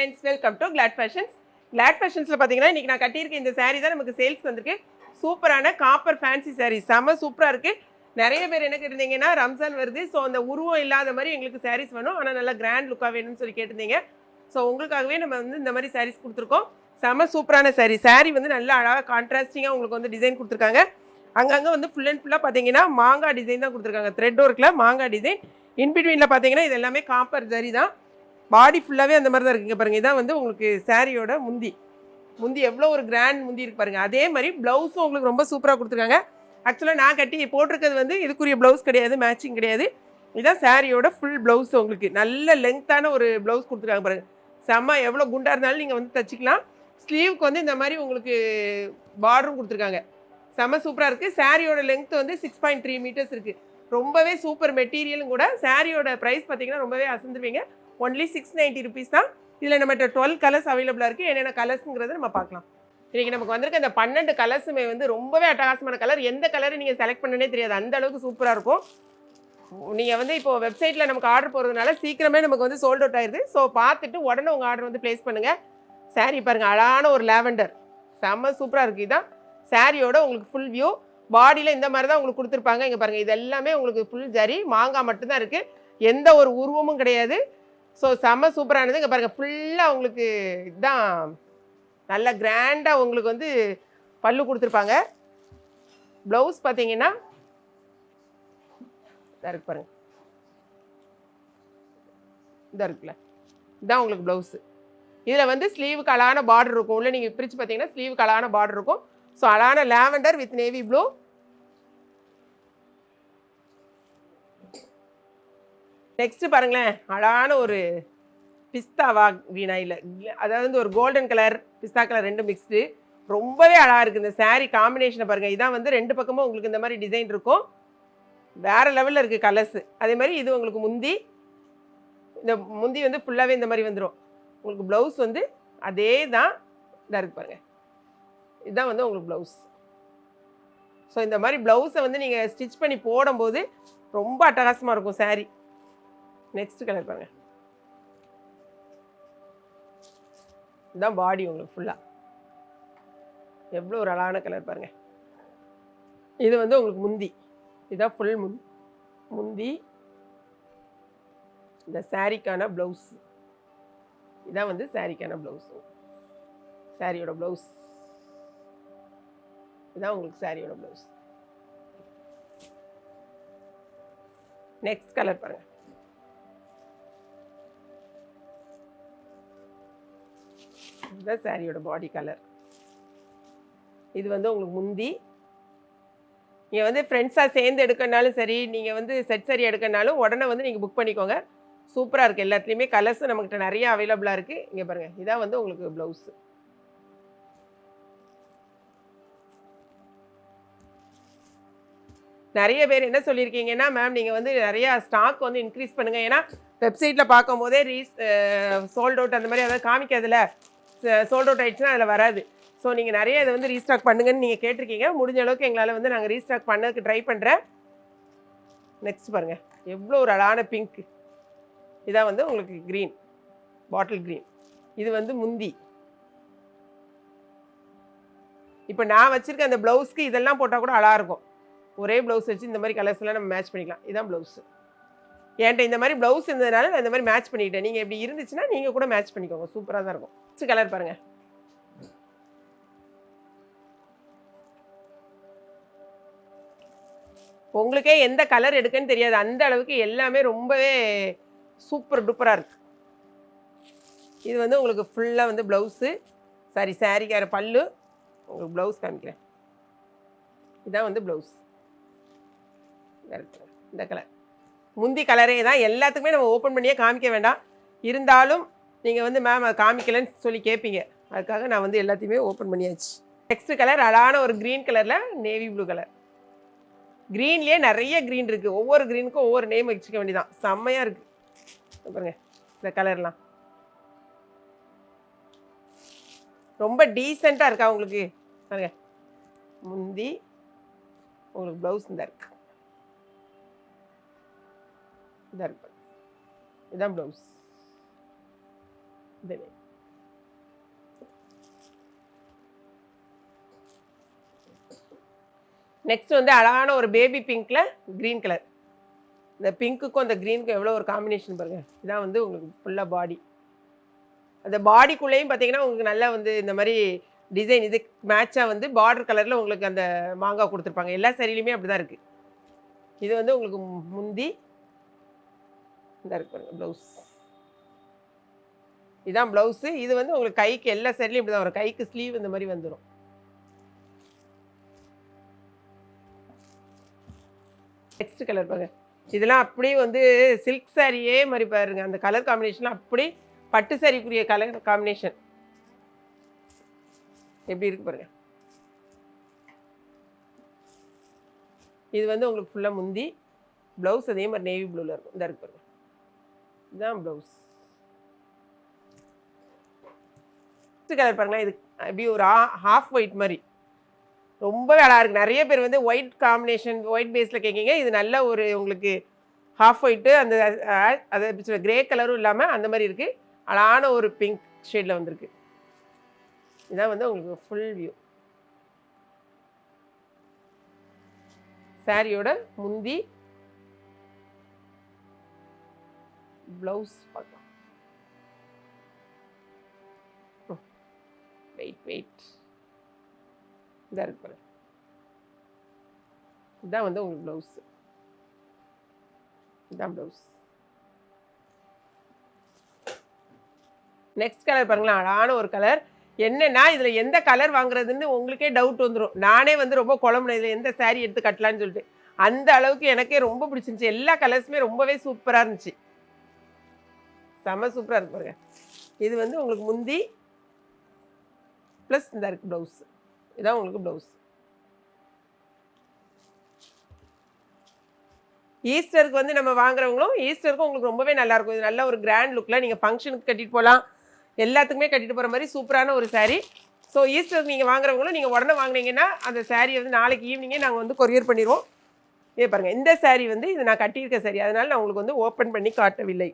Friends, welcome to Glad Fashions. Glad ஃபேஷன்ஸில் பார்த்தீங்கன்னா இன்றைக்கி நான் கட்டியிருக்க இந்த saree தான் நமக்கு சேல்ஸ் வந்திருக்கு. சூப்பரான காப்பர் ஃபேன்சி saree, செம்ம சூப்பராக இருக்குது. நிறைய பேர் என்ன கேட்டிருந்தீங்கன்னா, ரம்ஜான் வருது, ஸோ அந்த உருவம் இல்லாத மாதிரி எங்களுக்கு sarees வேணும், ஆனால் நல்லா கிராண்ட் லுக்காக வேணும்னு சொல்லி கேட்டிருந்தீங்க. ஸோ உங்களுக்காகவே நம்ம வந்து இந்த மாதிரி sarees கொடுத்துருக்கோம். செம்ம சூப்பரான saree வந்து நல்லா அழகாக கான்ட்ராஸ்டிங்காக உங்களுக்கு வந்து டிசைன் கொடுத்துருக்காங்க. அங்கங்கே வந்து ஃபுல் அண்ட் ஃபுல்லாக பார்த்தீங்கன்னா மாங்காய் டிசைன் தான் கொடுத்துருக்காங்க. த்ரெட் ஒர்க்கில் மாங்காய் டிசைன். இன்பிட்வீனில் பார்த்தீங்கன்னா இது எல்லாமே காப்பர் ஜரி தான். பாடி ஃபுல்லாகவே அந்த மாதிரி தான் இருக்குங்க பாருங்கள். இதான் வந்து உங்களுக்கு சாரியோட முந்தி எவ்வளோ ஒரு கிராண்ட் முந்தி இருக்கு பாருங்கள். அதே மாதிரி ப்ளவுஸும் உங்களுக்கு ரொம்ப சூப்பராக கொடுத்துருக்காங்க. ஆக்சுவலாக நான் கட்டி போட்டிருக்கிறது வந்து இதுக்குரிய ப்ளவுஸ் கிடையாது, மேட்சிங் கிடையாது. இதுதான் சாரியோட ஃபுல் ப்ளவுஸ். உங்களுக்கு நல்ல லென்த்தான ஒரு ப்ளவுஸ் கொடுத்துருக்காங்க பாருங்கள். செம்ம, எவ்வளோ குண்டாக இருந்தாலும் நீங்கள் வந்து தச்சிக்கலாம். ஸ்லீவுக்கு வந்து இந்த மாதிரி உங்களுக்கு பார்டரும் கொடுத்துருக்காங்க. செம்ம சூப்பராக இருக்குது. சாரியோட லென்த் வந்து 6.3 மீட்டர்ஸ் இருக்குது. ரொம்பவே சூப்பர் மெட்டீரியலும் கூட. சாரியோட ப்ரைஸ் பார்த்தீங்கன்னா ரொம்பவே அசந்துருவீங்க. ஒன்லி 690 ருபீஸ் தான். இதில் நம்மகிட்ட 12 கலர்ஸ் அவைலபிளாக இருக்குது. என்னென்ன கலர்ஸுங்கிறத நம்ம பார்க்கலாம். இன்றைக்கி நமக்கு வந்திருக்க இந்த 12 கலர்ஸுமே வந்து ரொம்பவே அட்டகாசமான கலர். எந்த கலரை நீங்கள் செலக்ட் பண்ணனே தெரியாது, அந்த அளவுக்கு சூப்பராக இருக்கும். நீங்கள் வந்து இப்போது வெப்சைட்டில் நமக்கு ஆர்டர் போகிறதுனால சீக்கிரமே நமக்கு வந்து சோல்ட் அவுட் ஆயிடுது. ஸோ பார்த்துட்டு உடனே உங்கள் ஆர்டர் வந்து ப்ளேஸ் பண்ணுங்கள். சாரீ பாருங்கள், அழகான ஒரு லாவெண்டர், செம்ம சூப்பராக இருக்குது. இதுதான் சாரியோட உங்களுக்கு ஃபுல் வியூ. பாடியில் இந்த மாதிரி தான் உங்களுக்கு கொடுத்துருப்பாங்க. இங்கே பாருங்கள், இது எல்லாமே உங்களுக்கு ஃபுல் ஜரி மாங்காய் மட்டும்தான் இருக்குது, எந்த ஒரு உருவமும் கிடையாது. ஸோ செம்ம சூப்பரானது. இங்கே பாருங்கள், ஃபுல்லாக உங்களுக்கு இதுதான் நல்ல கிராண்டாக உங்களுக்கு வந்து பல்லு கொடுத்துருப்பாங்க. ப்ளவுஸ் பார்த்தீங்கன்னா இதாக இருக்கு பாருங்கள், இதாக இருக்குல்ல, இதுதான் உங்களுக்கு ப்ளவுஸு. இதில் வந்து ஸ்லீவுக்கு அழகான பார்டர் இருக்கும். உள்ள நீங்கள் பிரித்து பார்த்தீங்கன்னா ஸ்லீவுக்கு அழகான பார்டர் இருக்கும். ஸோ அழகான lavender with navy blue. Next பாருங்களேன், அழகான ஒரு பிஸ்தாவா வீணாயில், அதாவது ஒரு கோல்டன் கலர் பிஸ்தா கலர் ரெண்டு மிக்ஸ்டு, ரொம்பவே அழகாக இருக்குது இந்த சாரீ காம்பினேஷனை பாருங்கள். இதான் வந்து ரெண்டு பக்கமும் உங்களுக்கு இந்த மாதிரி டிசைன் இருக்கும். வேறு லெவலில் இருக்குது கலர்ஸு. அதே மாதிரி இது உங்களுக்கு முந்தி, இந்த முந்தி வந்து ஃபுல்லாகவே இந்த மாதிரி வந்துடும். உங்களுக்கு ப்ளவுஸ் வந்து அதே தான் இதாக இருக்குது பாருங்கள். இதுதான் வந்து உங்களுக்கு ப்ளவுஸ். ஸோ இந்த மாதிரி ப்ளவுஸை வந்து நீங்கள் ஸ்டிச் பண்ணி போடும்போது ரொம்ப அட்டகாசமாக இருக்கும் சாரீ. நெக்ஸ்ட் கலர் பாருங்கள், இதுதான் பாடி உங்களுக்கு ஃபுல்லாக. எவ்வளோ ஒரு அழகான கலர் பாருங்கள். இது வந்து உங்களுக்கு முந்தி, இதுதான் ஃபுல் முந்தி. இந்த சாரீக்கான ப்ளவுஸ், இதான் வந்து சாரீக்கான ப்ளவுஸ். சாரியோட ப்ளவுஸ் இதான் உங்களுக்கு சாரியோட ப்ளவுஸ். நெக்ஸ்ட் கலர் பாருங்க, இதுதான் சாரியோட பாடி கலர். இது வந்து உங்களுக்கு முந்தி. நீங்கள் வந்து ஃப்ரெண்ட்ஸாக சேர்ந்து எடுக்கனாலும் சரி, நீங்கள் வந்து செட் சாரி எடுக்கனாலும் உடனே வந்து நீங்கள் புக் பண்ணிக்கோங்க. சூப்பராக இருக்குது. எல்லாத்துலேயுமே கலர்ஸும் நம்மகிட்ட நிறைய அவைலபிளாக இருக்குது. இங்கே பாருங்கள், இதான் வந்து உங்களுக்கு ப்ளவுஸு. நிறைய பேர் என்ன சொல்லியிருக்கீங்கன்னா, மேம் நீங்கள் வந்து நிறையா ஸ்டாக் வந்து இன்க்ரீஸ் பண்ணுங்கள், ஏன்னா வெப்சைட்டில் பார்க்கும் போதே சோல்ட் அவுட் அந்த மாதிரி அதாவது காமிக்கிறதுல சோல்ட் அவுட் ஆகிடுச்சுன்னா அதில் வராது. ஸோ நீங்கள் நிறைய இதை வந்து ரீஸ்டாக் பண்ணுங்கன்னு நீங்கள் கேட்டிருக்கீங்க. முடிஞ்ச அளவுக்கு எங்களால் வந்து நாங்கள் ரீஸ்டாக் பண்ணதுக்கு ட்ரை பண்ணுறேன். நெக்ஸ்ட் பாருங்கள், எவ்வளோ ஒரு அழகான பிங்க். இதான் வந்து உங்களுக்கு க்ரீன், பாட்டில் க்ரீன். இது வந்து முந்தி. இப்போ நான் வச்சுருக்க அந்த ப்ளவுஸ்க்கு இதெல்லாம் போட்டால் கூட அழகாக இருக்கும். ஒரே ப்ளவுஸ் வச்சு இந்த மாதிரி கலர்ஸ்லாம் நம்ம மேட்ச் பண்ணிக்கலாம். இதுதான் ப்ளவுஸு. என்கிட்ட இந்த மாதிரி ப்ளவுஸ் இருந்ததுனால நான் இந்த மாதிரி மேட்ச் பண்ணிக்கிட்டேன். நீங்கள் எப்படி இருந்துச்சுன்னா நீங்கள் கூட மேட்ச் பண்ணிக்கோங்க, சூப்பராக தான் இருக்கும். நெக்ஸ்ட் கலர் பாருங்கள், உங்களுக்கே எந்த கலர் எடுக்குன்னு தெரியாது, அந்த அளவுக்கு எல்லாமே ரொம்பவே சூப்பர் டூப்பராக இருக்குது. இது வந்து உங்களுக்கு ஃபுல்லாக வந்து ப்ளவுஸு, சாரிக்கார பல்லு. உங்களுக்கு ப்ளவுஸ் காமிக்கிறேன், இதுதான் வந்து ப்ளவுஸ். இந்த கலர் முந்தி கலரே தான். எல்லாத்துக்குமே நம்ம ஓப்பன் பண்ணியே காமிக்க வேண்டாம். இருந்தாலும் நீங்கள் வந்து மேம் அதை காமிக்கலன்னு சொல்லி கேட்பீங்க, அதுக்காக நான் வந்து எல்லாத்தையுமே ஓப்பன் பண்ணியாச்சு. நெக்ஸ்ட் கலர் அழகான ஒரு க்ரீன் கலரில் நேவி ப்ளூ கலர். க்ரீன்லேயே நிறைய க்ரீன் இருக்குது, ஒவ்வொரு க்ரீனுக்கும் ஒவ்வொரு நேம் வச்சுக்க வேண்டியதான். செம்மையாக இருக்குது பாருங்க. இந்த கலர்லாம் ரொம்ப டீசெண்டாக இருக்கா உங்களுக்கு பாருங்க. முந்தி உங்களுக்கு ப்ளவுஸ் இந்த இருக்கு, இதான் இருக்கு, இதுதான் ப்ளவுஸ். நெக்ஸ்ட் வந்து அழகான ஒரு பேபி பிங்க்ல கிரீன் கலர். இந்த பிங்க்குக்கும் அந்த க்ரீனுக்கும் எவ்வளோ ஒரு காம்பினேஷன் பாருங்க. இதான் வந்து உங்களுக்கு ஃபுல்லாக பாடி. அந்த பாடிக்குள்ளேயும் பார்த்தீங்கன்னா உங்களுக்கு நல்லா வந்து இந்த மாதிரி டிசைன் இது மேட்சாக வந்து பார்டர் கலரில் உங்களுக்கு அந்த மாங்காய் கொடுத்துருப்பாங்க. எல்லா சரியிலையுமே அப்படி தான் இருக்குது. இது வந்து உங்களுக்கு முந்தி இந்த இருக்கு பாருங்க ப்ளவுஸ். இதான் ப்ளவுஸு. இது வந்து உங்களுக்கு கைக்கு எல்லா சரிலையும் இப்படி தான் வரும். கைக்கு ஸ்லீவ் இந்த மாதிரி வந்துடும். நெக்ஸ்ட் கலர் பாருங்க. இதெல்லாம் அப்படியே வந்து சில்க் சாரியே மாதிரி பாருங்க. அந்த கலர் காம்பினேஷன்லாம் அப்படி பட்டு சாரிக்குரிய கலர் காம்பினேஷன் எப்படி இருக்கு பாருங்க. இது வந்து உங்களுக்கு ஃபுல்லாக முந்தி, ப்ளவுஸ் அதே மாதிரி நேவி ப்ளூவில் இருக்கும். இந்த இருக்கு பாருங்க. இதுதான் ப்ளவுஸ். நெக்ஸ்ட் கலர் பாருங்களேன். இது அப்படியே ஒரு ஹாஃப் ஒயிட் மாதிரி ரொம்பவே அழகாக இருக்குது. நிறைய பேர் வந்து ஒயிட் காம்பினேஷன் ஒயிட் பேஸில் கேட்குங்க. இது நல்ல ஒரு உங்களுக்கு ஹாஃப் ஒயிட்டு அந்த அதை கிரே கலரும் இல்லாமல் அந்த மாதிரி இருக்குது. அழகான ஒரு பிங்க் ஷேடில் வந்திருக்கு. இதான் வந்து உங்களுக்கு ஃபுல் வியூ. சாரியோட முந்தி ப்ளவுஸ் பார்க்கலாம். வெயிட் இதாக இருக்கு பாருங்க. இதான் வந்து உங்களுக்கு ப்ளவுஸ். இதான் ப்ளவுஸ். நெக்ஸ்ட் கலர் பாருங்களேன். அழகான ஒரு கலர். என்னன்னா இதில் எந்த கலர் வாங்குறதுன்னு உங்களுக்கே டவுட் வந்துடும். நானே வந்து ரொம்ப குழம்புனேன் இதில் எந்த சாரீ எடுத்து கட்டலான்னு சொல்லிட்டு. அந்த அளவுக்கு எனக்கே ரொம்ப பிடிச்சிருந்துச்சி. எல்லா கலர்ஸுமே ரொம்பவே சூப்பராக இருந்துச்சு. செம்ம சூப்பராக இருக்கு பாருங்க. இது வந்து உங்களுக்கு முந்தி ப்ளஸ் இந்த இருக்குது ப்ளவுஸ். இதான் உங்களுக்கு ப்ளவுஸ். ஈஸ்டருக்கு வந்து நம்ம வாங்குறவங்களும் ஈஸ்டருக்கும் உங்களுக்கு ரொம்பவே நல்லாயிருக்கும். இது நல்ல ஒரு கிராண்ட் லுக்கில் நீங்கள் ஃபங்க்ஷனுக்கு கட்டிட்டு போகலாம். எல்லாத்துக்குமே கட்டிட்டு போகிற மாதிரி சூப்பரான ஒரு சாரீ. ஸோ ஈஸ்டருக்கு நீங்கள் வாங்குறவங்களும் நீங்கள் உடனே வாங்கினீங்கன்னா அந்த சாரியை வந்து நாளைக்கு ஈவினிங்கே நாங்கள் வந்து கொரியர் பண்ணிடுவோம். இதே பாருங்கள். இந்த சாரீ வந்து இது நான் கட்டியிருக்க சாரீ. அதனால் நான் உங்களுக்கு வந்து ஓப்பன் பண்ணி காட்டவில்லை.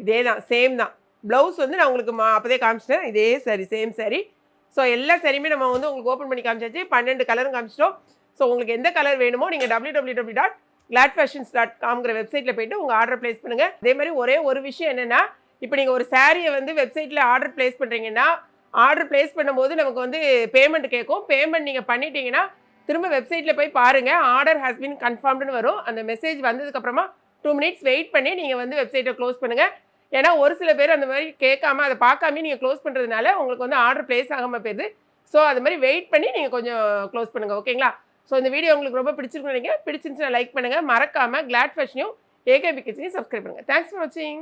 இதே தான் சேம் தான். ப்ளவுஸ் வந்து நான் உங்களுக்கு அப்போதே காமிச்சிட்டேன். இதே சாரீ சேம் சாரீ. ஸோ எல்லா சாரியுமே நம்ம வந்து உங்களுக்கு ஓப்பன் பண்ணி காமிச்சாச்சு. 12 கலரும் காமிச்சிட்டோம். ஸோ உங்களுக்கு எந்த கலர் வேணுமோ நீங்கள் www.gladfashions.com வெப்சைட்டில் போய்ட்டு உங்கள் ஆர்டர் ப்ளேஸ் பண்ணுங்கள். அதே மாதிரி ஒரே ஒரு விஷயம் என்னென்னா, இப்போ நீங்கள் ஒரு சாரியை வந்து வெப்சைட்டில் ஆர்டர் ப்ளேஸ் பண்ணுறீங்கன்னா, ஆர்டர் ப்ளேஸ் பண்ணும்போது நமக்கு வந்து பேமெண்ட் கேட்கும். பேமெண்ட் நீங்கள் பண்ணிட்டீங்கன்னா திரும்ப வெப்சைட்டில் போய் பாருங்கள். ஆர்டர் ஹாஸ் பீன் கன்ஃபார்ம்டுன்னு வரும். அந்த மெசேஜ் வந்ததுக்கப்புறமா 2 மினிட்ஸ் வெயிட் பண்ணி நீங்கள் வந்து வெப்சைட்டை க்ளோஸ் பண்ணுங்கள். ஏன்னா ஒரு சில பேர் அந்த மாதிரி கேட்காம அதை பார்க்காம நீங்கள் க்ளோஸ் பண்ணுறதுனால உங்களுக்கு வந்து ஆர்டர் ப்ளேஸ் ஆகாமல் போயிடுது. ஸோ அது மாதிரி வெயிட் பண்ணி நீங்கள் கொஞ்சம் க்ளோஸ் பண்ணுங்கள். ஓகேங்களா? ஸோ இந்த வீடியோ உங்களுக்கு ரொம்ப பிடிச்சிருக்குன்னு நினைக்கிறேன். பிடிச்சிருந்துச்சுன்னா லைக் பண்ணுங்கள். மறக்காமல் கிளாட் ஃபேஷனையும் ஏகேபி கிச்சனையும் சப்ஸ்கிரைப் பண்ணுங்கள். தேங்க்ஸ் ஃபார் வாட்சிங்.